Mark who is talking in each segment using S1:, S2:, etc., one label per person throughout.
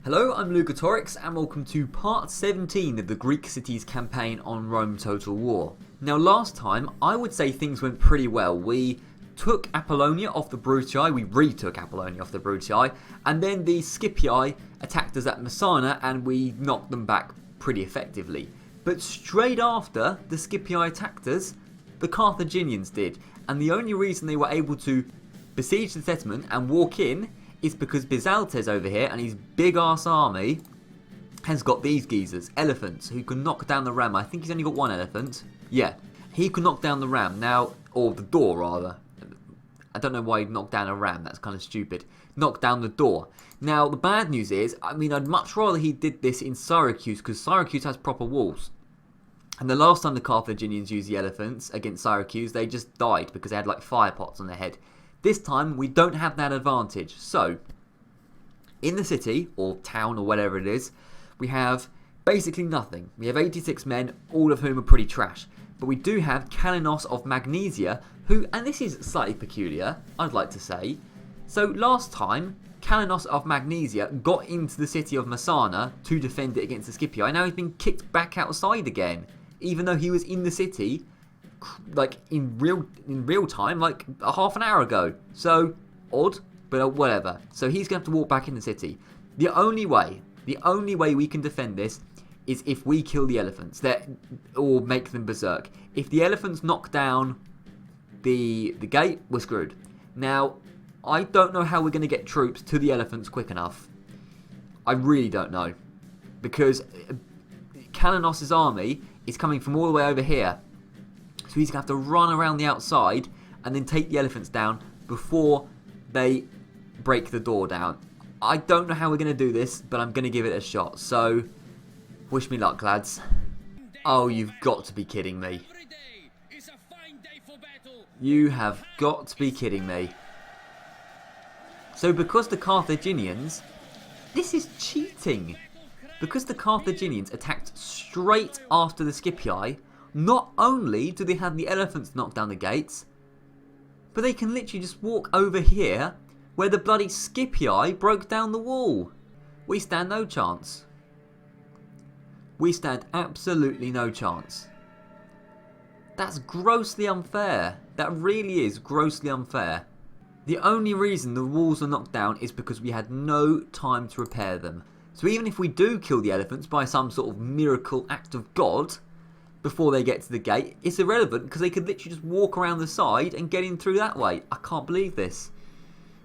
S1: Hello, I'm Lugatorix and welcome to part 17 of the Greek cities campaign on Rome Total War. Now last time, I would say things went pretty well. We took Apollonia off the Brutii, we retook Apollonia off the Brutii, and then the Scipii attacked us at Messana and we knocked them back pretty effectively. But straight after the Scipii attacked us, the Carthaginians did, and the only reason they were able to besiege the settlement and walk in is because Bizaltes over here and his big ass army has got these geezers, elephants, who can knock down the ram. I think he's only got one elephant. Yeah, he can knock down the ram now, or the door rather. I don't know why he'd knock down a ram, that's kind of stupid. Knock down the door. Now, the bad news is, I'd much rather he did this in Syracuse, because Syracuse has proper walls. And the last time the Carthaginians used the elephants against Syracuse, they just died because they had like fire pots on their head. This time, we don't have that advantage. So, in the city, or town, or whatever it is, we have basically nothing. We have 86 men, all of whom are pretty trash. But we do have Kallinos of Magnesia, who, and this is slightly peculiar, I'd like to say. So, last time, Kallinos of Magnesia got into the city of Messana to defend it against the Scipii. Now he's been kicked back outside again, even though he was in the city like in real time, like a half an hour ago. So odd, but whatever. So he's gonna have to walk back in the city. The only way we can defend this is if we kill the elephants, or make them berserk. If the elephants knock down the gate, we're screwed. Now, I don't know how we're gonna get troops to the elephants quick enough. I really don't know, because Kallinos' army is coming from all the way over here. So he's going to have to run around the outside and then take the elephants down before they break the door down. I don't know how we're going to do this, but I'm going to give it a shot. So, wish me luck, lads. Oh, you've got to be kidding me. You have got to be kidding me. So because the Carthaginians... This is cheating. Because the Carthaginians attacked straight after the Scipii, not only do they have the elephants knock down the gates, but they can literally just walk over here where the bloody Scipii broke down the wall. We stand no chance. We stand absolutely no chance. That's grossly unfair. That really is grossly unfair. The only reason the walls are knocked down is because we had no time to repair them. So even if we do kill the elephants by some sort of miracle act of God before they get to the gate, it's irrelevant because they could literally just walk around the side and get in through that way. I can't believe this.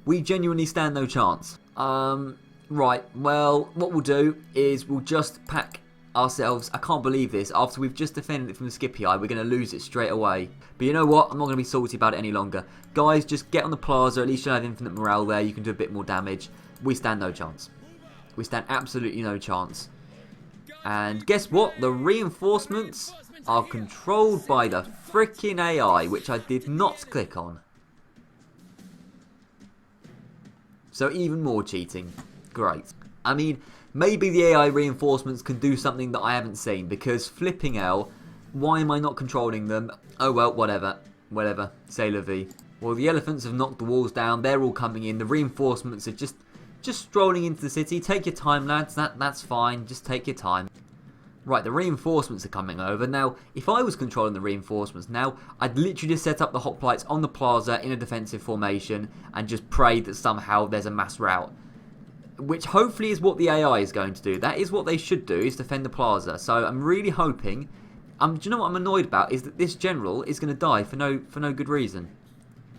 S1: We genuinely stand no chance. Right, well, what we'll do is we'll just pack ourselves. I can't believe this. After we've just defended it from the Scipii, we're going to lose it straight away. But you know what? I'm not going to be salty about it any longer. Guys, just get on the plaza. At least you'll have infinite morale there. You can do a bit more damage. We stand no chance. We stand absolutely no chance. And guess what? The reinforcements are controlled by the freaking AI, which I did not click on. So even more cheating. Great. Maybe the AI reinforcements can do something that I haven't seen, because flipping hell, why am I not controlling them? Oh well, whatever. Whatever. C'est la vie. Well, the elephants have knocked the walls down. They're all coming in. The reinforcements are just strolling into the city. Take your time, lads. That's fine. Just take your time. Right, the reinforcements are coming over. Now, if I was controlling the reinforcements now, I'd literally just set up the hoplites on the plaza in a defensive formation and just pray that somehow there's a mass rout. Which hopefully is what the AI is going to do. That is what they should do, is defend the plaza. So I'm really hoping... do you know what I'm annoyed about? Is that this general is going to die for no good reason.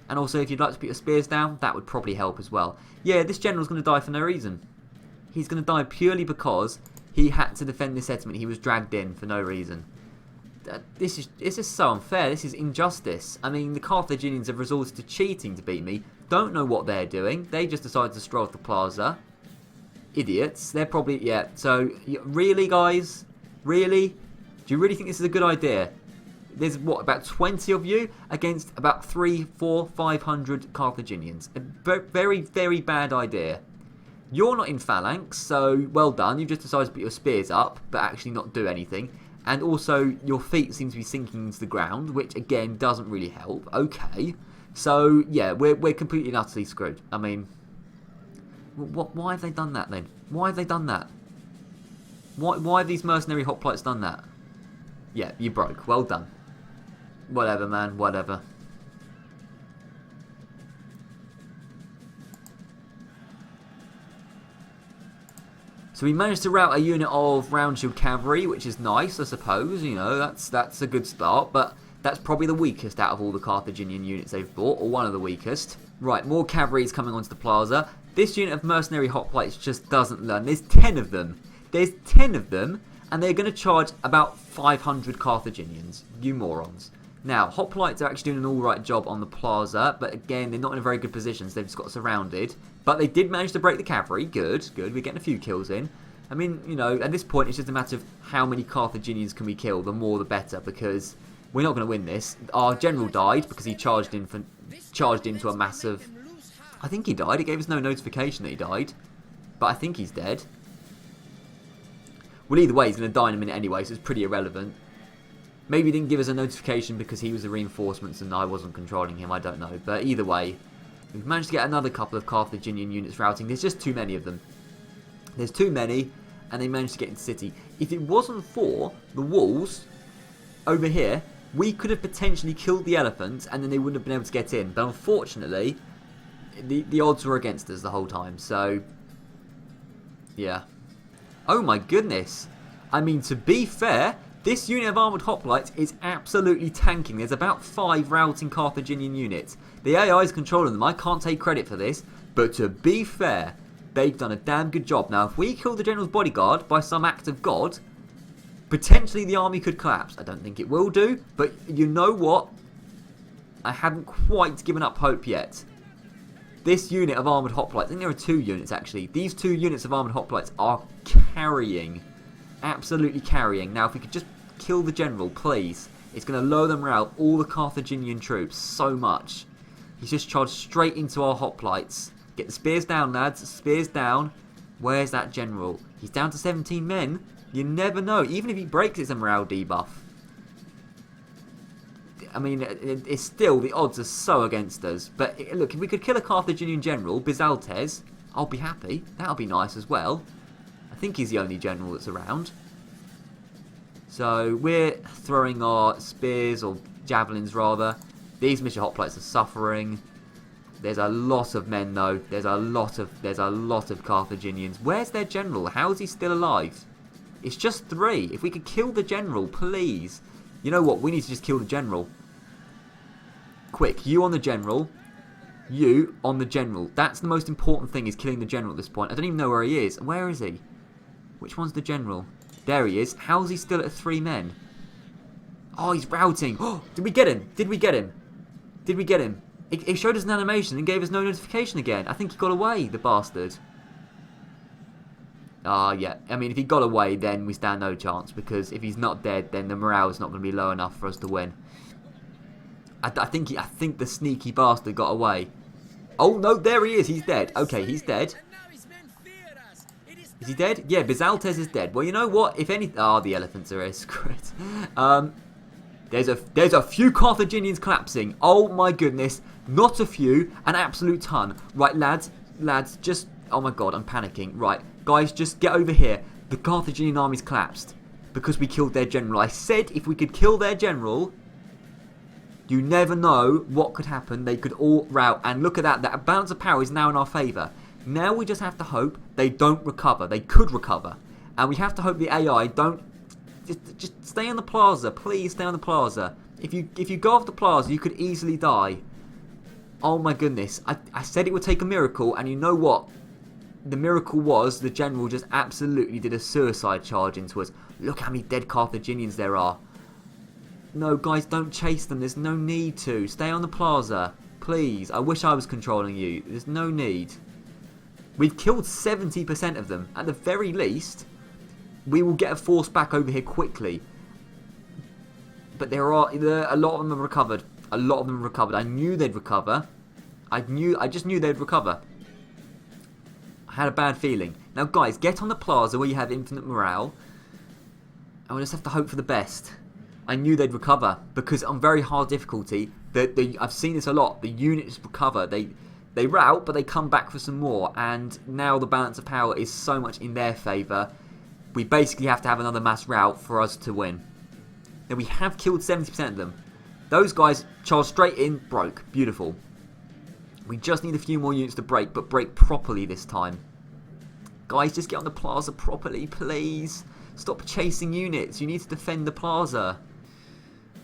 S1: And also, if you'd like to put your spears down, that would probably help as well. Yeah, this general's going to die for no reason. He's going to die purely because he had to defend this settlement. He was dragged in for no reason. This is so unfair. This is injustice. The Carthaginians have resorted to cheating to beat me. Don't know what they're doing. They just decided to stroll off the plaza. Idiots. They're probably... Yeah, so... Really, guys? Really? Do you really think this is a good idea? There's, what, about 20 of you against about 300, 400, 500 Carthaginians. A very, very bad idea. You're not in phalanx, so well done. You've just decided to put your spears up, but actually not do anything. And also, your feet seem to be sinking into the ground, which, again, doesn't really help. Okay. So, yeah, we're completely and utterly screwed. Why have they done that then? Why have they done that? Why have these mercenary hoplites done that? Yeah, you broke. Well done. Whatever, man. Whatever. So we managed to rout a unit of round shield cavalry, which is nice, I suppose. You know, that's a good start, but that's probably the weakest out of all the Carthaginian units they've brought, or one of the weakest. Right, more cavalry is coming onto the plaza. This unit of mercenary hoplites just doesn't learn. There's 10 of them. There's 10 of them, and they're going to charge about 500 Carthaginians. You morons. Now, hoplites are actually doing an alright job on the plaza, but again, they're not in a very good position, so they've just got surrounded. But they did manage to break the cavalry. Good, good. We're getting a few kills in. I mean, you know, at this point, it's just a matter of how many Carthaginians can we kill. The more, the better, because we're not going to win this. Our general died because he charged into a massive... I think he died. It gave us no notification that he died. But I think he's dead. Well, either way, he's going to die in a minute anyway, so it's pretty irrelevant. Maybe he didn't give us a notification because he was the reinforcements and I wasn't controlling him. I don't know. But either way, we've managed to get another couple of Carthaginian units routing. There's just too many of them. There's too many, and they managed to get into the city. If it wasn't for the walls over here, we could have potentially killed the elephants, and then they wouldn't have been able to get in. But unfortunately, the odds were against us the whole time. So, yeah. Oh my goodness. I mean, to be fair, this unit of armoured hoplites is absolutely tanking. There's about 5 routing Carthaginian units. The AI is controlling them. I can't take credit for this. But to be fair, they've done a damn good job. Now, if we kill the general's bodyguard by some act of God, potentially the army could collapse. I don't think it will do. But you know what? I haven't quite given up hope yet. This unit of armoured hoplites, I think there are 2 units actually. These 2 units of armoured hoplites are carrying. Absolutely carrying. Now, if we could just kill the general, please. It's going to lower the morale of all the Carthaginian troops so much. He's just charged straight into our hoplites. Get the spears down, lads. Spears down. Where's that general? He's down to 17 men. You never know. Even if he breaks, it's a morale debuff. I mean, it's still, the odds are so against us. But look, if we could kill a Carthaginian general, Bizaltes, I'll be happy. That'll be nice as well. I think he's the only general that's around. So we're throwing our spears, or javelins rather. These militia hoplites are suffering. There's a lot of men though. There's a lot of Carthaginians. Where's their general? How is he still alive? It's just 3. If we could kill the general, please. You know what? We need to just kill the general. Quick, you on the general. You on the general. That's the most important thing, is killing the general at this point. I don't even know where he is. Where is he? Which one's the general? There he is. How is he still at 3 men? Oh, he's routing. Oh, did we get him? Did we get him? Did we get him? It showed us an animation and gave us no notification again. I think he got away, the bastard. Ah, yeah. I mean, if he got away, then we stand no chance. Because if he's not dead, then the morale is not going to be low enough for us to win. I think the sneaky bastard got away. Oh, no, there he is. He's dead. Okay, he's dead. Is he dead? Yeah, Bizaltes is dead. Well, you know what? If any... Ah, the elephants are here. Screw it. There's a few Carthaginians collapsing. Oh, my goodness. Not a few. An absolute ton. Right, lads, just... Oh, my God, I'm panicking. Right, guys, just get over here. The Carthaginian army's collapsed because we killed their general. I said if we could kill their general, you never know what could happen. They could all rout. And look at that. That balance of power is now in our favour. Now we just have to hope they don't recover. They could recover. And we have to hope the AI don't... Just stay on the plaza. Please stay on the plaza. If you go off the plaza, you could easily die. Oh my goodness. I said it would take a miracle. And you know what? The miracle was the general just absolutely did a suicide charge into us. Look how many dead Carthaginians there are. No, guys, don't chase them. There's no need to. Stay on the plaza. Please. I wish I was controlling you. There's no need. We've killed 70% of them. At the very least, we will get a force back over here quickly. But there are a lot of them have recovered. A lot of them have recovered. I knew they'd recover. I just knew they'd recover. I had a bad feeling. Now, guys, get on the plaza where you have infinite morale. And we'll just have to hope for the best. I knew they'd recover because on very hard difficulty, I've seen this a lot. The units recover. They They rout, but they come back for some more. And now the balance of power is so much in their favour. We basically have to have another mass rout for us to win. Now we have killed 70% of them. Those guys charged straight in, broke. Beautiful. We just need a few more units to break, but break properly this time. Guys, just get on the plaza properly, please. Stop chasing units. You need to defend the plaza.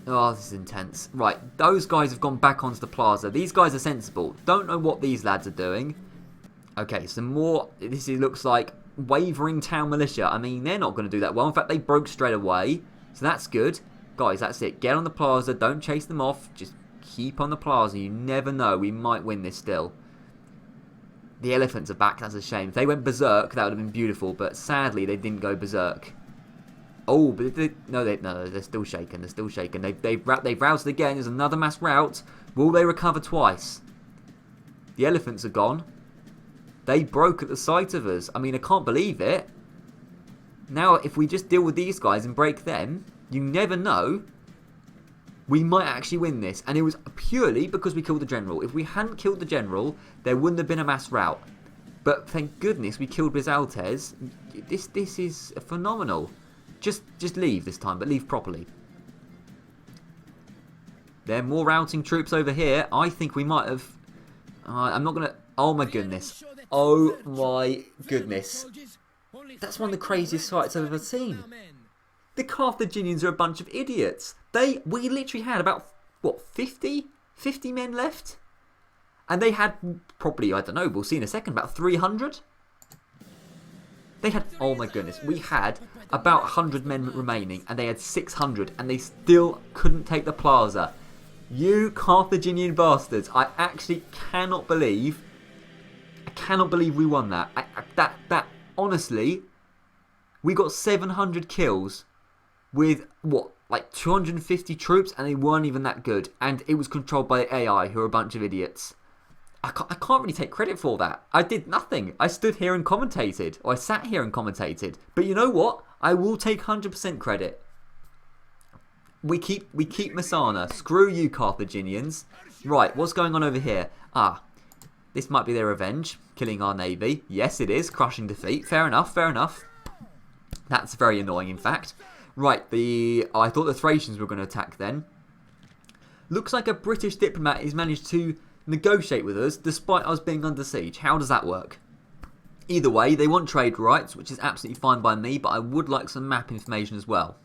S1: Oh, this is intense. Right, those guys have gone back onto the plaza. These guys are sensible. Don't know what these lads are doing. Okay, some more. This looks like wavering town militia. I mean, they're not going to do that well. In fact, they broke straight away. So that's good. Guys, that's it. Get on the plaza. Don't chase them off. Just keep on the plaza. You never know. We might win this still. The elephants are back. That's a shame. If they went berserk, that would have been beautiful. But sadly, they didn't go berserk. Oh, but no, they're still shaken. They're still shaken. They've routed again. There's another mass rout. Will they recover twice? The elephants are gone. They broke at the sight of us. I mean, I can't believe it. Now, if we just deal with these guys and break them, you never know. We might actually win this. And it was purely because we killed the general. If we hadn't killed the general, there wouldn't have been a mass rout. But thank goodness we killed Bizaltes. This is phenomenal. Just leave this time, but leave properly. There are more routing troops over here. I think we might have... I'm not going to... Oh my goodness. Oh my goodness. That's one of the craziest fights I've ever seen. The Carthaginians are a bunch of idiots. We literally had about, what, 50 men left? And they had probably, I don't know, we'll see in a second, about 300? They had, oh my goodness, we had about 100 men remaining and they had 600 and they still couldn't take the plaza. You Carthaginian bastards, I actually cannot believe we won that. That honestly, we got 700 kills with, what, like 250 troops and they weren't even that good. And it was controlled by AI, who are a bunch of idiots. I can't really take credit for that. I did nothing. I stood here and commentated. Or I sat here and commentated. But you know what? I will take 100% credit. We keep Messana. Screw you, Carthaginians. Right, what's going on over here? This might be their revenge. Killing our navy. Yes, it is. Crushing defeat. Fair enough, fair enough. That's very annoying, in fact. Right, I thought the Thracians were going to attack then. Looks like a British diplomat has managed to negotiate with us despite us being under siege. How does that work? Either way, they want trade rights, which is absolutely fine by me, but I would like some map information as well.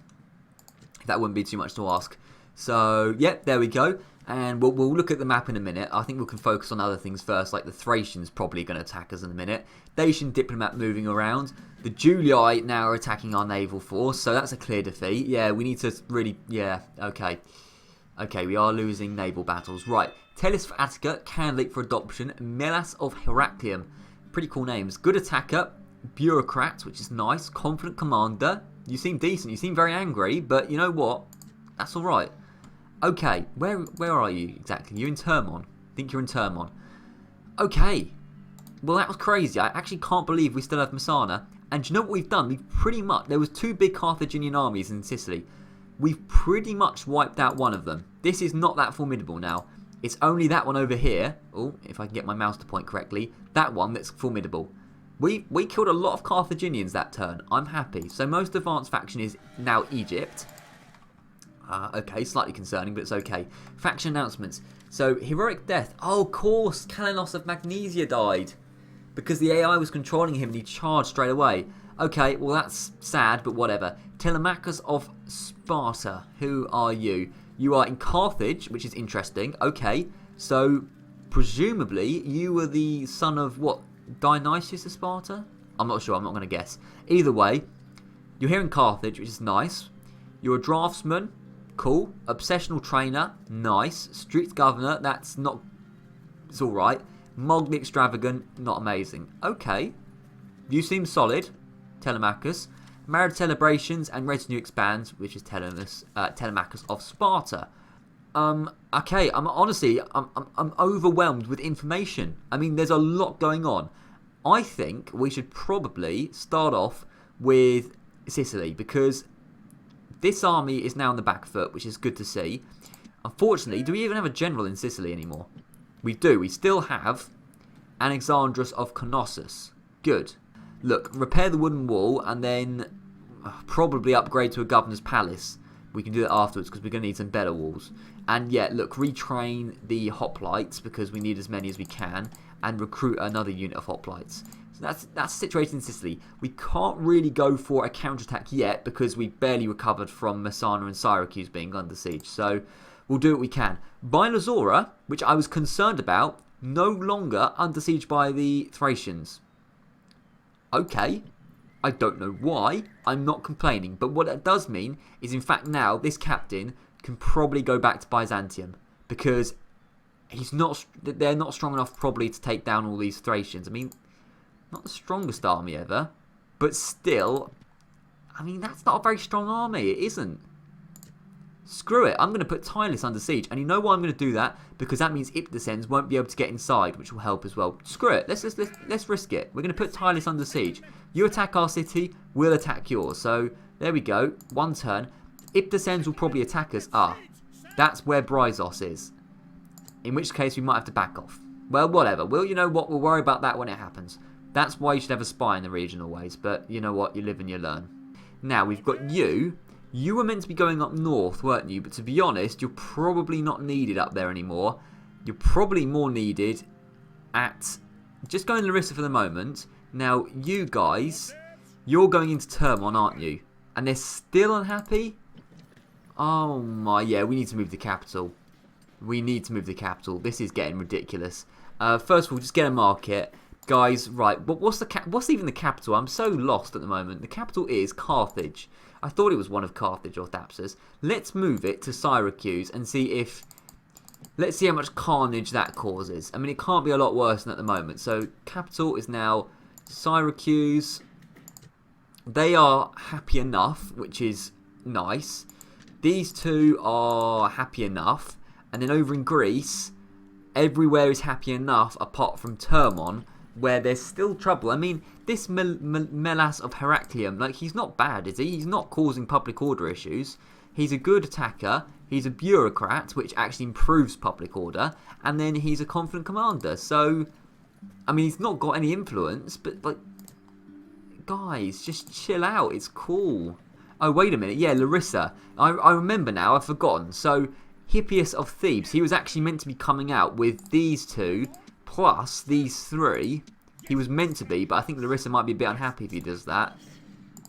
S1: That wouldn't be too much to ask. So, yep, there we go. And we'll look at the map in a minute. I think we can focus on other things first, like the Thracians probably going to attack us in a minute. Dacian diplomat moving around. The Julii now are attacking our naval force, so that's a clear defeat. Yeah, we need to really... Yeah, okay. Okay, we are losing naval battles. Right. Tellus for Attica, candidate for adoption. Melas of Heraclium. Pretty cool names. Good attacker. Bureaucrat, which is nice. Confident commander. You seem decent. You seem very angry, but you know what? That's alright. Okay, where are you exactly? You're in Termon. I think you're in Termon. Okay. Well, that was crazy. I actually can't believe we still have Messana. And do you know what we've done? We've pretty much... There was 2 big Carthaginian armies in Sicily. We've pretty much wiped out one of them. This is not that formidable now. It's only that one over here. Oh, if I can get my mouse to point correctly. That one that's formidable. We killed a lot of Carthaginians that turn. I'm happy. So most advanced faction is now Egypt. Okay, slightly concerning, but it's okay. Faction announcements. So, heroic death. Oh, of course, Kalanos of Magnesia died. Because the AI was controlling him and he charged straight away. Okay, well that's sad, but whatever. Telemachus of Sparta. Who are you? You are in Carthage, which is interesting. Okay, so presumably you were the son of what? Dionysius of Sparta? I'm not sure, I'm not going to guess. Either way, you're here in Carthage, which is nice. You're a draftsman. Cool. Obsessional trainer. Nice. Strict governor. That's not... It's alright. Mildly extravagant. Not amazing. Okay. You seem solid. Telemachus. Marriage celebrations and retinue expands, which is Telemachus of Sparta. Okay. I'm overwhelmed with information. I mean, there's a lot going on. I think we should probably start off with Sicily, because this army is now on the back foot, which is good to see. Unfortunately, do we even have a general in Sicily anymore? We do. We still have Alexandros of Knossos. Good. Look, repair the wooden wall and then probably upgrade to a governor's palace. We can do that afterwards because we're going to need some better walls. And yeah, look, retrain the hoplites because we need as many as we can, and recruit another unit of hoplites. So that's the situation in Sicily. We can't really go for a counterattack yet because we barely recovered from Messana and Syracuse being under siege. So we'll do what we can. Bilazora, which I was concerned about, no longer under siege by the Thracians. Okay. I don't know why. I'm not complaining. But what that does mean is, in fact, now this captain can probably go back to Byzantium because they're not strong enough probably to take down all these Thracians. I mean, not the strongest army ever, but still, I mean, that's not a very strong army. It isn't. Screw it. I'm going to put Tylis under siege. And you know why I'm going to do that? Because that means Ipdescens won't be able to get inside, which will help as well. Screw it. Let's risk it. We're going to put Tylis under siege. You attack our city, we'll attack yours. So, there we go. One turn. Ipdescens will probably attack us. That's where Bryzos is. In which case, we might have to back off. Well, whatever. You know what? We'll worry about that when it happens. That's why you should have a spy in the region always. But, you know what? You live and you learn. Now, we've got you. You were meant to be going up north, weren't you? But to be honest, you're probably not needed up there anymore. You're probably more needed at... Just going Larissa for the moment. Now, you guys, you're going into Termon, aren't you? And they're still unhappy? Oh my, yeah, we need to move the capital. We need to move the capital. This is getting ridiculous. First of all, just get a market. Guys, right, what's even the capital? I'm so lost at the moment. The capital is Carthage. I thought it was one of Carthage or Thapsus. Let's move it to Syracuse and see if... Let's see how much carnage that causes. I mean, it can't be a lot worse than at the moment. So, capital is now Syracuse. They are happy enough, which is nice. These two are happy enough. And then over in Greece, everywhere is happy enough apart from Termon, where there's still trouble. I mean, this Melas of Heraclium, like, he's not bad, is he? He's not causing public order issues. He's a good attacker. He's a bureaucrat, which actually improves public order. And then he's a confident commander. So, I mean, he's not got any influence, but, like, guys, just chill out. It's cool. Oh, wait a minute. Yeah, Larissa. I remember now. I've forgotten. So, Hippias of Thebes, he was actually meant to be coming out with these two plus these three. He was meant to be, but I think Larissa might be a bit unhappy if he does that.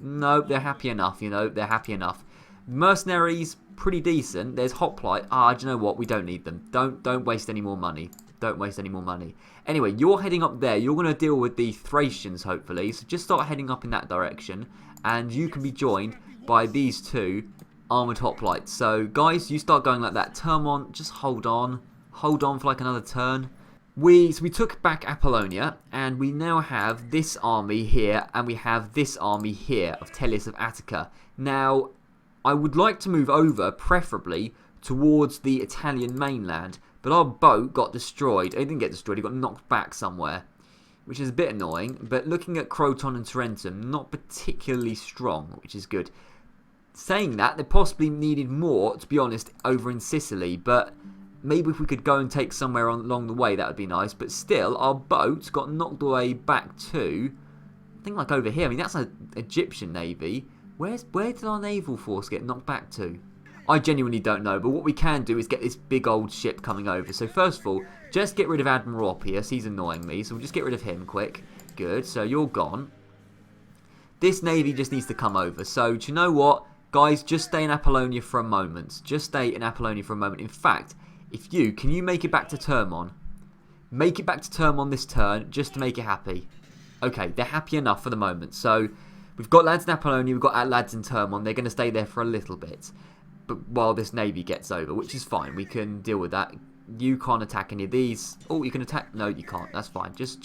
S1: No, they're happy enough, you know. They're happy enough. Mercenaries, pretty decent. There's Hoplite. Do you know what? We don't need them. Don't waste any more money. Don't waste any more money. Anyway, you're heading up there. You're going to deal with the Thracians, hopefully. So just start heading up in that direction. And you can be joined by these two armoured hoplites. So, guys, you start going like that. Termon, just hold on. Hold on for like another turn. We took back Apollonia, and we now have this army here, and we have this army here of Tellius of Attica. Now, I would like to move over, preferably, towards the Italian mainland, but our boat got destroyed. It didn't get destroyed, it got knocked back somewhere, which is a bit annoying. But looking at Croton and Tarentum, not particularly strong, which is good. Saying that, they possibly needed more, to be honest, over in Sicily, but maybe if we could go and take somewhere along the way, that would be nice. But still, our boat got knocked away back to, I think like over here. I mean, that's an Egyptian navy. Where did our naval force get knocked back to? I genuinely don't know, but what we can do is get this big old ship coming over. So first of all, just get rid of Admiral Oppius. He's annoying me, so we'll just get rid of him quick. Good, so you're gone. This navy just needs to come over. So, do you know what? Guys, just stay in Apollonia for a moment. Just stay in Apollonia for a moment. In fact, can you make it back to Termon? Make it back to Termon this turn, just to make it happy. Okay, they're happy enough for the moment. So, we've got lads in Apollonia, we've got lads in Termon. They're going to stay there for a little bit. But while this navy gets over, which is fine. We can deal with that. You can't attack any of these. Oh, you can attack. No, you can't. That's fine. Just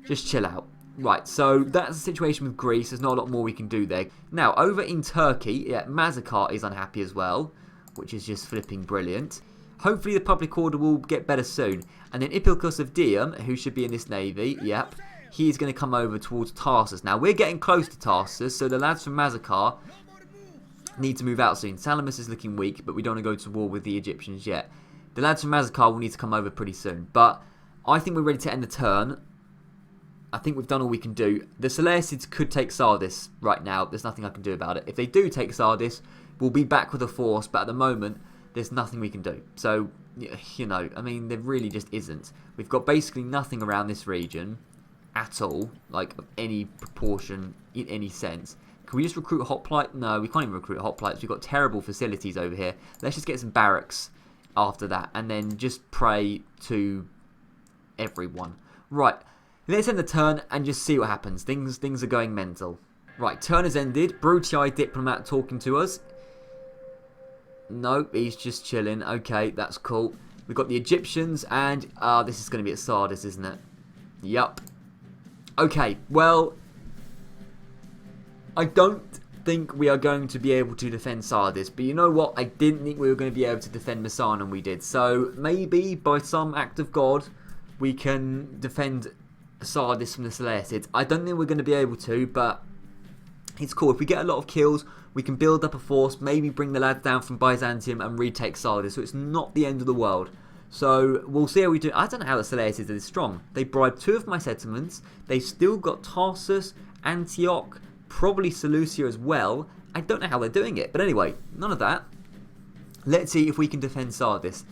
S1: chill out. Right, so that's the situation with Greece. There's not a lot more we can do there. Now, over in Turkey, yeah, Mazakar is unhappy as well, which is just flipping brilliant. Hopefully the public order will get better soon. And then Ipilcus of Dium, who should be in this navy, yep, he's going to come over towards Tarsus. Now, we're getting close to Tarsus, so the lads from Mazakar need to move out soon. Salamis is looking weak, but we don't want to go to war with the Egyptians yet. The lads from Mazakar will need to come over pretty soon. But I think we're ready to end the turn. I think we've done all we can do. The Seleucids could take Sardis right now. There's nothing I can do about it. If they do take Sardis, we'll be back with a force. But at the moment, there's nothing we can do. So, you know, I mean, there really just isn't. We've got basically nothing around this region at all. Like, of any proportion, in any sense. Can we just recruit a hoplite? No, we can't even recruit hoplites. We've got terrible facilities over here. Let's just get some barracks after that. And then just pray to everyone. Right. Let's end the turn and just see what happens. Things are going mental. Right, turn has ended. Brutii diplomat talking to us. No, he's just chilling. Okay, that's cool. We've got the Egyptians and... this is going to be at Sardis, isn't it? Yup. Okay, well... I don't think we are going to be able to defend Sardis. But you know what? I didn't think we were going to be able to defend Messana, and we did. So, maybe by some act of God, we can defend Sardis from the Seleucids. I don't think we're going to be able to, but it's cool. If we get a lot of kills, we can build up a force, maybe bring the lads down from Byzantium and retake Sardis. So it's not the end of the world. So we'll see how we do. I don't know how the Seleucids are this strong. They bribed 2 of my settlements. They've still got Tarsus, Antioch, probably Seleucia as well. I don't know how they're doing it. But anyway, none of that. Let's see if we can defend Sardis.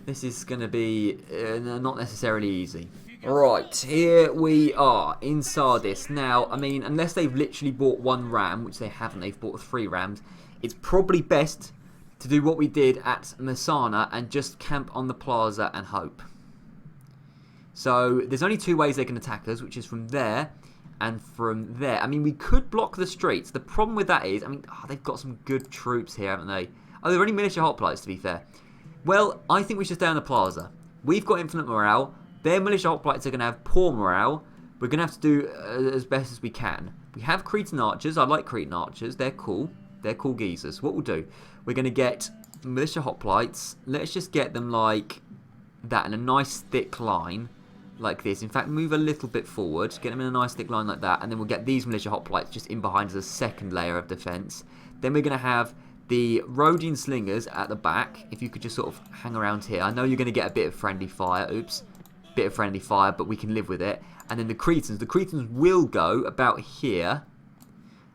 S1: This is going to be not necessarily easy. Right, here we are in Sardis. Now, I mean, unless they've literally bought 1 ram, which they haven't, they've bought 3 rams, it's probably best to do what we did at Messana and just camp on the plaza and hope. So, there's only 2 ways they can attack us, which is from there and from there. I mean, we could block the streets. The problem with that is, I mean, they've got some good troops here, haven't they? Oh, they're only militia hoplites, to be fair. Well, I think we should stay on the plaza. We've got infinite morale. Their militia hoplites are going to have poor morale. We're going to have to do as best as we can. We have Cretan archers. I like Cretan archers. They're cool. They're cool geezers. What we'll do, we're going to get militia hoplites. Let's just get them like that in a nice thick line like this. In fact, move a little bit forward. Get them in a nice thick line like that. And then we'll get these militia hoplites just in behind as a second layer of defence. Then we're going to have the Rhodian slingers at the back. If you could just sort of hang around here. I know you're going to get a bit of friendly fire. Oops. Bit of friendly fire, but we can live with it. And then the Cretans will go about here.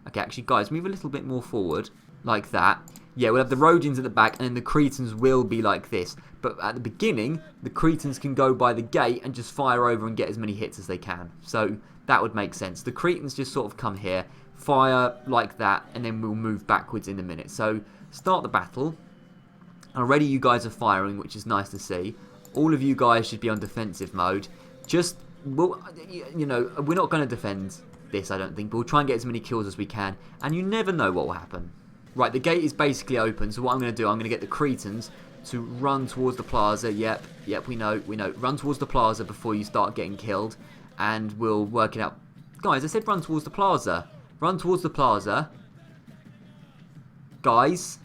S1: Okay, actually, guys, move a little bit more forward, like that. Yeah, we'll have the Rhodians at the back, and then the Cretans will be like this. But at the beginning, the Cretans can go by the gate and just fire over and get as many hits as they can. So that would make sense. The Cretans just sort of come here, fire like that, and then we'll move backwards in a minute. So start the battle. Already you guys are firing, which is nice to see. All of you guys should be on defensive mode. Just, well, you know, we're not going to defend this, I don't think. But we'll try and get as many kills as we can. And you never know what will happen. Right, the gate is basically open. So what I'm going to do, I'm going to get the Cretans to run towards the plaza. Yep, we know. Run towards the plaza before you start getting killed. And we'll work it out. Guys, I said run towards the plaza. Run towards the plaza. Guys.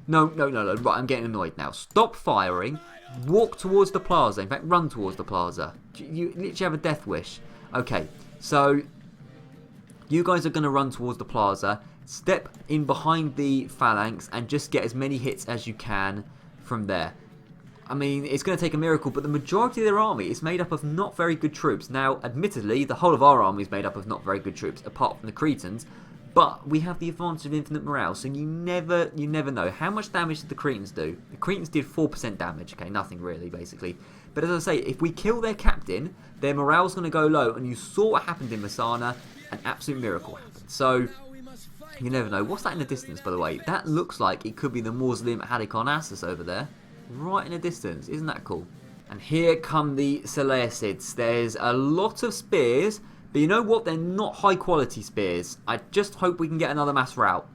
S1: No. Right, I'm getting annoyed now. Stop firing. Walk towards the plaza. In fact, run towards the plaza. You literally have a death wish. Okay, so you guys are going to run towards the plaza. Step in behind the phalanx and just get as many hits as you can from there. I mean, it's going to take a miracle, but the majority of their army is made up of not very good troops. Now, admittedly, the whole of our army is made up of not very good troops, apart from the Cretans. But we have the advantage of infinite morale, so you never know. How much damage did the Cretans do? The Cretans did 4% damage. Okay, nothing really, basically. But as I say, if we kill their captain, their morale's going to go low. And you saw what happened in Messana. An absolute miracle happened. So, you never know. What's that in the distance, by the way? That looks like it could be the mausoleum at Halicarnassus over there. Right in the distance. Isn't that cool? And here come the Seleucids. There's a lot of spears. But you know what? They're not high quality spears. I just hope we can get another mass rout.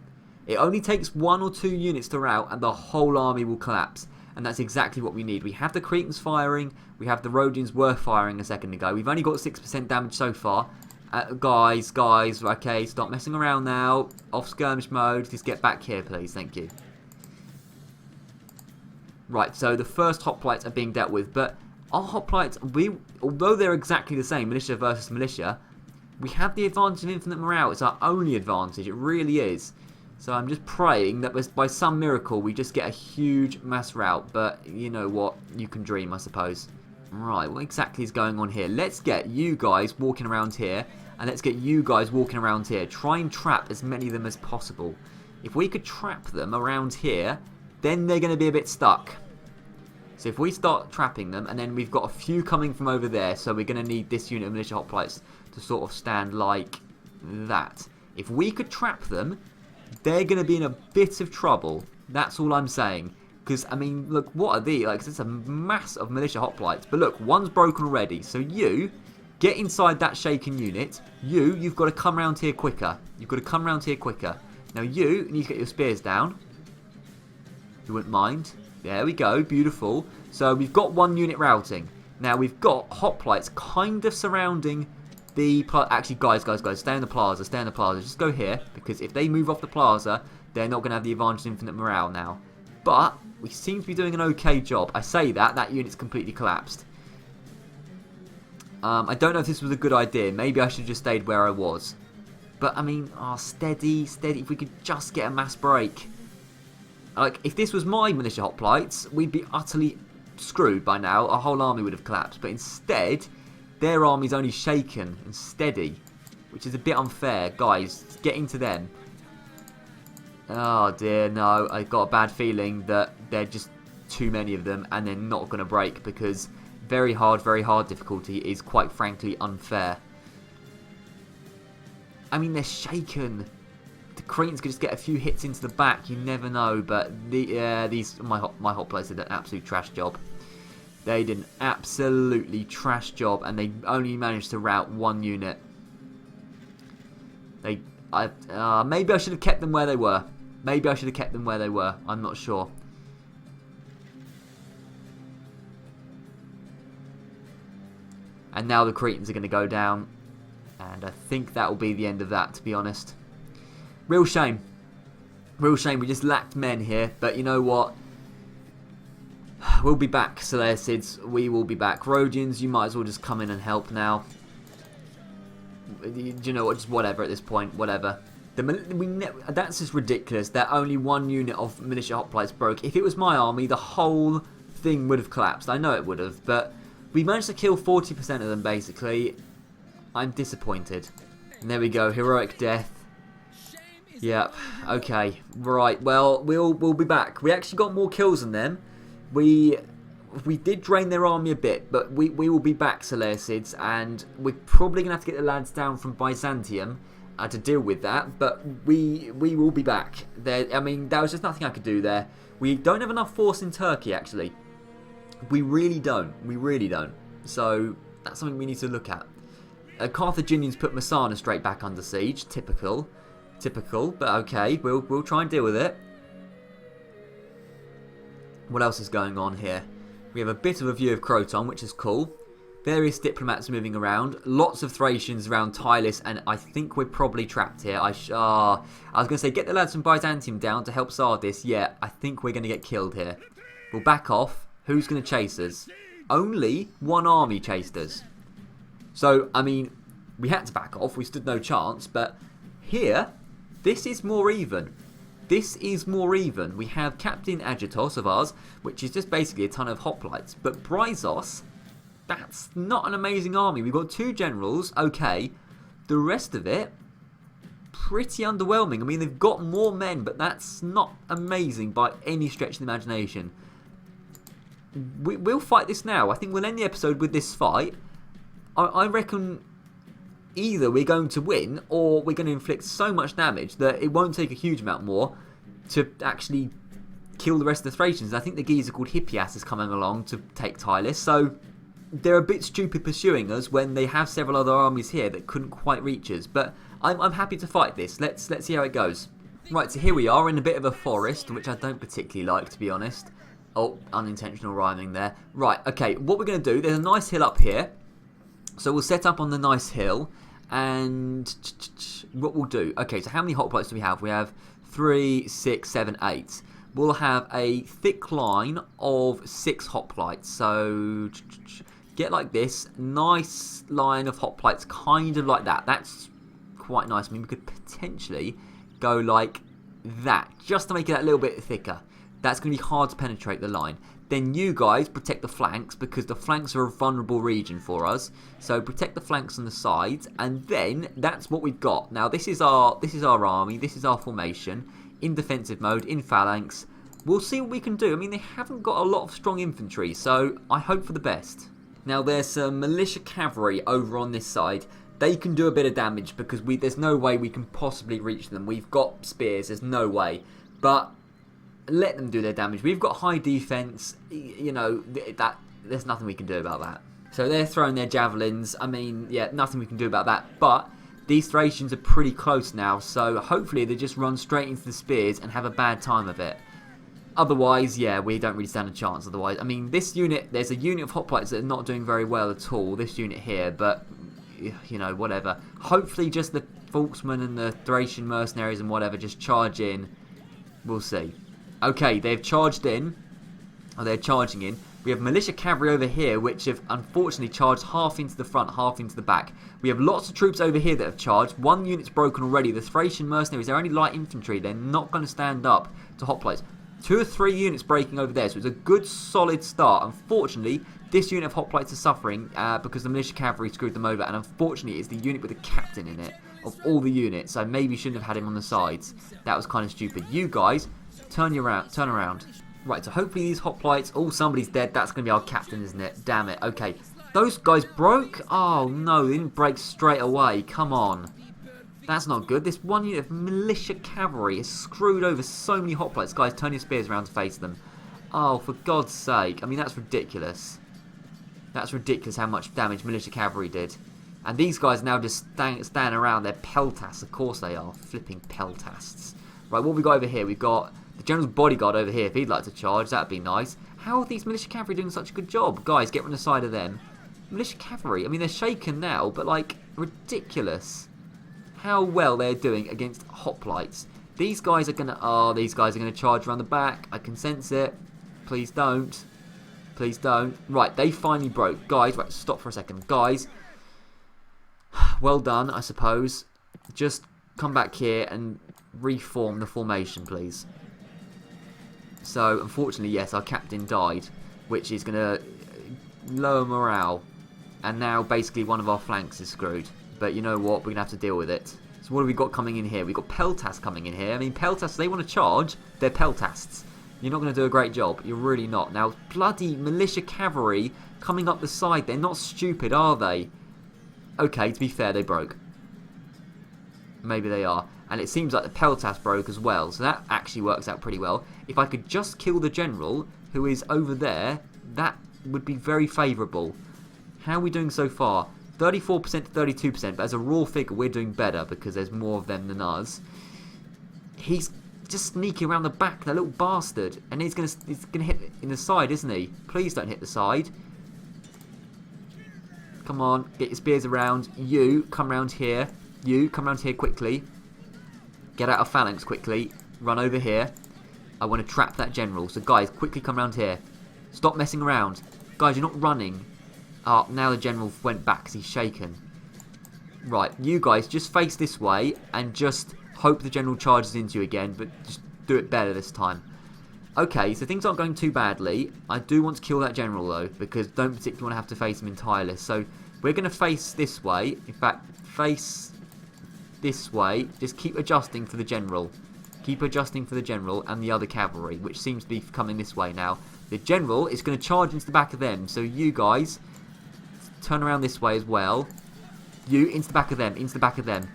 S1: It only takes 1 or 2 units to rout and the whole army will collapse. And that's exactly what we need. We have the Cretans firing. We have the Rhodians were firing a second ago. We've only got 6% damage so far. Guys, okay, stop messing around now. Off skirmish mode. Just get back here, please. Thank you. Right, so the first hoplites are being dealt with, but our hoplites, although they're exactly the same, militia versus militia, we have the advantage of infinite morale. It's our only advantage. It really is. So I'm just praying that by some miracle we just get a huge mass rout. But you know what? You can dream, I suppose. Right, what exactly is going on here? Let's get you guys walking around here. And let's get you guys walking around here. Try and trap as many of them as possible. If we could trap them around here, then they're going to be a bit stuck. So if we start trapping them, and then we've got a few coming from over there, so we're going to need this unit of militia hoplites to sort of stand like that. If we could trap them, they're going to be in a bit of trouble. That's all I'm saying. Because, I mean, look, what are these? Like, it's a mass of militia hoplites. But look, one's broken already. So you get inside that shaken unit. You've got to come around here quicker. You've got to come around here quicker. Now you need to get your spears down. You wouldn't mind. There we go. Beautiful. So we've got one unit routing. Now we've got hoplites kind of surrounding the... Actually, guys, stay in the plaza. Stay in the plaza. Just go here. Because if they move off the plaza, they're not going to have the advantage of infinite morale now. But we seem to be doing an okay job. I say that unit's completely collapsed. I don't know if this was a good idea. Maybe I should have just stayed where I was. But, I mean, steady. If we could just get a mass break. Like, if this was my militia hoplites, we'd be utterly screwed by now. Our whole army would have collapsed. But instead, their army's only shaken and steady. Which is a bit unfair. Guys, get into them. Oh, dear, no. I've got a bad feeling that they're just too many of them. And they're not going to break because... very hard difficulty is quite frankly unfair. I mean, they're shaken. The Cretans could just get a few hits into the back. You never know. But my hoplites did an absolute trash job. They did an absolutely trash job, and they only managed to rout one unit. Maybe I should have kept them where they were. I'm not sure. And now the Cretans are going to go down. And I think that will be the end of that, to be honest. Real shame. We just lacked men here. But you know what? We'll be back, Seleucids. We will be back. Rhodians, you might as well just come in and help now. Do you know what? Just whatever at this point. Whatever. That's just ridiculous that only one unit of militia hoplites broke. If it was my army, the whole thing would have collapsed. I know it would have, but... we managed to kill 40% of them, basically. I'm disappointed. And there we go. Heroic death. Yep. Okay. Right. Well, we'll be back. We actually got more kills than them. We did drain their army a bit, but we will be back, Seleucids. And we're probably going to have to get the lads down from Byzantium to deal with that. But we will be back. I mean, there was just nothing I could do there. We don't have enough force in Turkey, actually. We really don't. So, that's something we need to look at. Carthaginians put Messana straight back under siege. Typical, but okay. We'll try and deal with it. What else is going on here? We have a bit of a view of Croton, which is cool. Various diplomats moving around. Lots of Thracians around Tylis, and I think we're probably trapped here. I was going to say, get the lads from Byzantium down to help Sardis. Yeah, I think we're going to get killed here. We'll back off. Who's going to chase us? Only one army chased us. So, I mean, we had to back off. We stood no chance. But here, this is more even. We have Captain Agitos of ours, which is just basically a ton of hoplites. But Bryzos, that's not an amazing army. We've got 2 generals. Okay. The rest of it, pretty underwhelming. I mean, they've got more men, but that's not amazing by any stretch of the imagination. We'll fight this now. I think we'll end the episode with this fight. I reckon either we're going to win or we're going to inflict so much damage that it won't take a huge amount more to actually kill the rest of the Thracians. I think the geezer called Hippias is coming along to take Tylis. So they're a bit stupid pursuing us when they have several other armies here that couldn't quite reach us. But I'm happy to fight this. Let's see how it goes. Right, so here we are in a bit of a forest, which I don't particularly like, to be honest. Oh, unintentional rhyming there. Right, okay, what we're going to do, there's a nice hill up here. So we'll set up on the nice hill. And what we'll do... okay, so how many hoplites do we have? We have 3, 6, 7, 8. We'll have a thick line of 6 hoplites. So get like this. Nice line of hoplites, kind of like that. That's quite nice. I mean, we could potentially go like that, just to make it a little bit thicker. That's going to be hard to penetrate the line. Then you guys protect the flanks, because the flanks are a vulnerable region for us. So protect the flanks and the sides, and then that's what we've got. Now this is our army, this is our formation, in defensive mode, in phalanx. We'll see what we can do. I mean, they haven't got a lot of strong infantry, so I hope for the best. Now there's some militia cavalry over on this side. They can do a bit of damage because there's no way we can possibly reach them. We've got spears, there's no way. But let them do their damage. We've got high defense, you know, there's nothing we can do about that. So they're throwing their javelins. I mean, yeah, nothing we can do about that. But these Thracians are pretty close now, so hopefully they just run straight into the spears and have a bad time of it. Otherwise, yeah, we don't really stand a chance otherwise. I mean, this unit, there's a unit of hoplites that are not doing very well at all, this unit here, but, you know, whatever. Hopefully just the Volksmen and the Thracian mercenaries and whatever just charge in. We'll see. Okay, they've charged in. Oh, they're charging in. We have militia cavalry over here, which have unfortunately charged half into the front, half into the back. We have lots of troops over here that have charged. One unit's broken already. The Thracian mercenaries, they're only light infantry. They're not going to stand up to hoplites. 2 or 3 units breaking over there, so it's a good solid start. Unfortunately, this unit of hoplites are suffering because the militia cavalry screwed them over, and unfortunately it's the unit with the captain in it of all the units, so maybe shouldn't have had him on the sides. That was kind of stupid. You guys, turn around. Right, so hopefully these hoplites, oh, somebody's dead. That's going to be our captain, isn't it? Damn it. Okay, those guys broke? Oh no, they didn't break straight away. Come on. That's not good. This one unit of militia cavalry has screwed over so many hoplites. Guys, turn your spears around to face them. Oh, for God's sake. I mean, that's ridiculous. That's ridiculous how much damage militia cavalry did. And these guys are now just standing around. They're peltasts. Of course they are. Flipping peltasts. Right, what have we got over here? We've got the general's bodyguard over here. If he'd like to charge, that'd be nice. How are these militia cavalry doing such a good job? Guys, get on the side of them. Militia cavalry. I mean, they're shaken now, but, like, ridiculous. How well they're doing against hoplites. These guys are gonna charge around the back. I can sense it. Please don't. Please don't. Right, they finally broke. Guys, right, stop for a second. Guys, well done, I suppose. Just come back here and reform the formation, please. So, unfortunately, yes, our captain died, which is gonna lower morale. And now, basically, one of our flanks is screwed. But you know what? We're going to have to deal with it. So what have we got coming in here? We've got peltasts coming in here. I mean, peltasts, they want to charge. They're peltasts. You're not going to do a great job. You're really not. Now, bloody militia cavalry coming up the side. They're not stupid, are they? Okay, to be fair, they broke. Maybe they are. And it seems like the peltast broke as well. So that actually works out pretty well. If I could just kill the general, who is over there, that would be very favourable. How are we doing so far? 34% to 32%, but as a raw figure, we're doing better because there's more of them than us. He's just sneaking around the back, that little bastard, and he's gonna hit in the side, isn't he? Please don't hit the side. Come on, get your spears around. You come around here. You come around here quickly. Get out of phalanx quickly. Run over here. I want to trap that general. So guys, quickly come around here. Stop messing around, guys. You're not running. Oh, now the general went back because he's shaken. Right, you guys just face this way and just hope the general charges into you again, but just do it better this time. Okay, so things aren't going too badly. I do want to kill that general though, because don't particularly want to have to face him entirely. So we're going to face this way. In fact, face this way. Just keep adjusting for the general. Keep adjusting for the general and the other cavalry, which seems to be coming this way now. The general is going to charge into the back of them. So you guys turn around this way as well. You, into the back of them, into the back of them.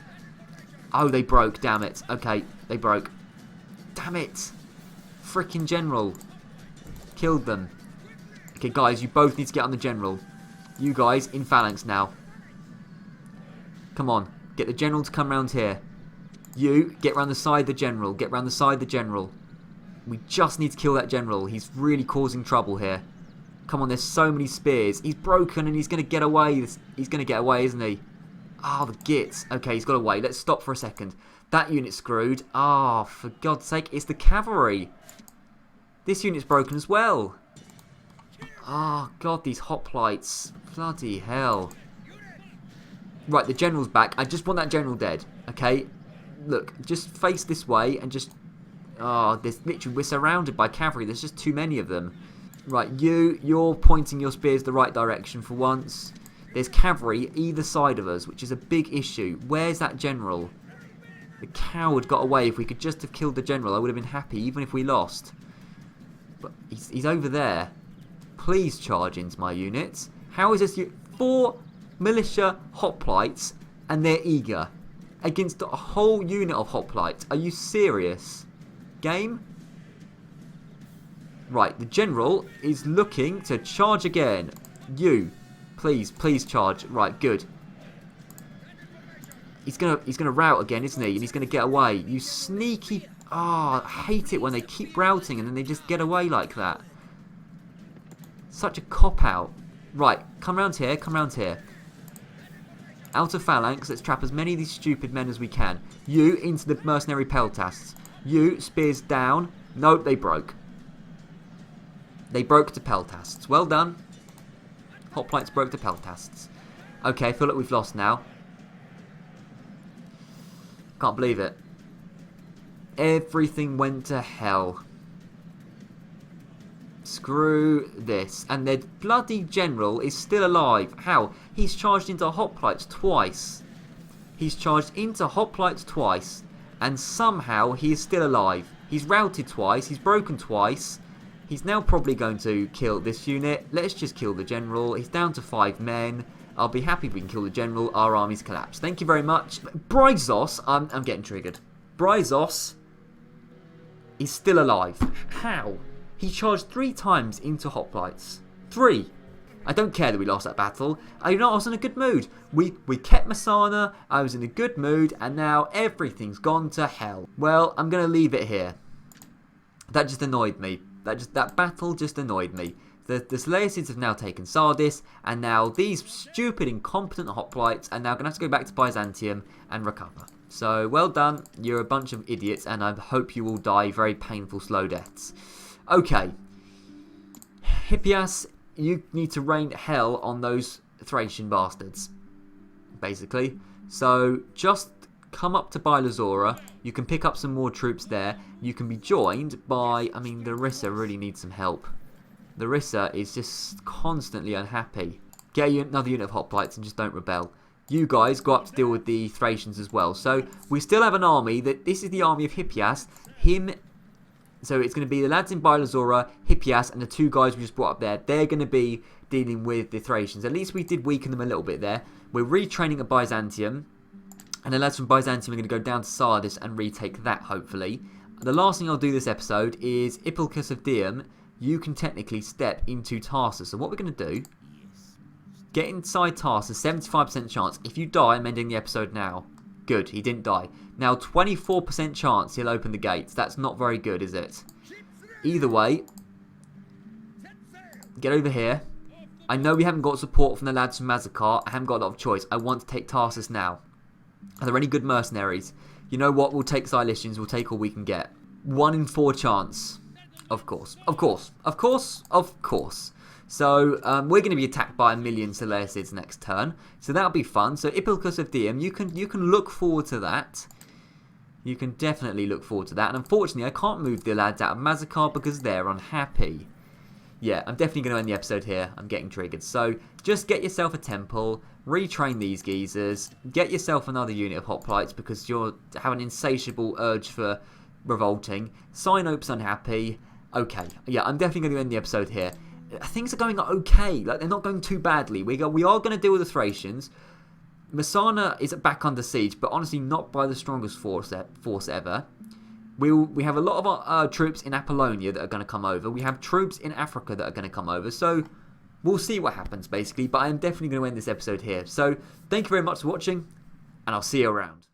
S1: Oh, they broke, damn it. Okay, they broke. Damn it. Frickin' general. Killed them. Okay, guys, you both need to get on the general. You guys, in phalanx now. Come on, get the general to come round here. You, get round the side of the general. Get round the side of the general. We just need to kill that general. He's really causing trouble here. Come on, there's so many spears. He's broken and he's going to get away. He's going to get away, isn't he? Ah, the gits. Okay, he's got away. Let's stop for a second. That unit's screwed. Ah, for God's sake, it's the cavalry. This unit's broken as well. Ah, God, these hoplites. Bloody hell. Right, the general's back. I just want that general dead. Okay? Look, just face this way and just Oh, there's literally, we're surrounded by cavalry. There's just too many of them. Right, you're pointing your spears the right direction for once. There's cavalry either side of us, which is a big issue. Where's that general? The coward got away. If we could just have killed the general, I would have been happy, even if we lost. But he's over there. Please charge into my units. How is this? 4 militia hoplites, and they're eager against a whole unit of hoplites. Are you serious? Game? Right, the general is looking to charge again. You, please charge. Right, good. He's gonna rout again, isn't he? And he's gonna get away. You sneaky. Ah, I hate it when they keep routing and then they just get away like that. Such a cop out. Right, come round here. Come round here. Outer phalanx. Let's trap as many of these stupid men as we can. You into the mercenary peltasts. You spears down. Nope, they broke. They broke to peltasts. Well done. Hoplites broke to peltasts. Okay, I feel like we've lost now. Can't believe it. Everything went to hell. Screw this. And their bloody general is still alive. How? He's charged into hoplites twice. He's charged into hoplites twice. And somehow he is still alive. He's routed twice. He's broken twice. He's now probably going to kill this unit. Let's just kill the general. He's down to 5 men. I'll be happy if we can kill the general. Our army's collapsed. Thank you very much. Bryzos, I'm getting triggered. Bryzos is still alive. How? He charged 3 times into hoplites. 3. I don't care that we lost that battle. I was in a good mood. We kept Messana. I was in a good mood. And now everything's gone to hell. Well, I'm going to leave it here. That just annoyed me. That battle just annoyed me. The Thracians have now taken Sardis, and now these stupid, incompetent hoplites are now going to have to go back to Byzantium and recover. So, well done. You're a bunch of idiots, and I hope you all die very painful, slow deaths. Okay. Hippias, you need to rain hell on those Thracian bastards, basically. So, just come up to Bylazora. You can pick up some more troops there. You can be joined by, I mean, Larissa really needs some help. Larissa is just constantly unhappy. Get another unit of hoplites and just don't rebel. You guys go up to deal with the Thracians as well. So we still have an army. This is the army of Hippias. So it's going to be the lads in Bylazora, Hippias, and the 2 guys we just brought up there. They're going to be dealing with the Thracians. At least we did weaken them a little bit there. We're retraining at Byzantium. And the lads from Byzantium are going to go down to Sardis and retake that, hopefully. The last thing I'll do this episode is Epilogue of Dium. You can technically step into Tarsus. So what we're going to do, get inside Tarsus, 75% chance. If you die, I'm ending the episode now. Good, he didn't die. Now, 24% chance he'll open the gates. That's not very good, is it? Either way, get over here. I know we haven't got support from the lads from Mazacar. I haven't got a lot of choice. I want to take Tarsus now. Are there any good mercenaries? You know what? We'll take Cilicians. We'll take all we can get. 1 in 4 chance. Of course. So, we're going to be attacked by 1 million Seleucids next turn. So that'll be fun. So, Epilogue of Dium, you can look forward to that. You can definitely look forward to that. And unfortunately, I can't move the lads out of Mazacar because they're unhappy. Yeah, I'm definitely going to end the episode here. I'm getting triggered. So, just get yourself a temple. Retrain these geezers. Get yourself another unit of hoplites because you have an insatiable urge for revolting. Sinope's unhappy. Okay, yeah, I'm definitely going to end the episode here. Things are going okay. Like, they're not going too badly. We are going to deal with the Thracians. Messana is back under siege, but honestly not by the strongest force ever. We have a lot of our troops in Apollonia that are going to come over. We have troops in Africa that are going to come over. So we'll see what happens, basically. But I am definitely going to end this episode here. So thank you very much for watching, and I'll see you around.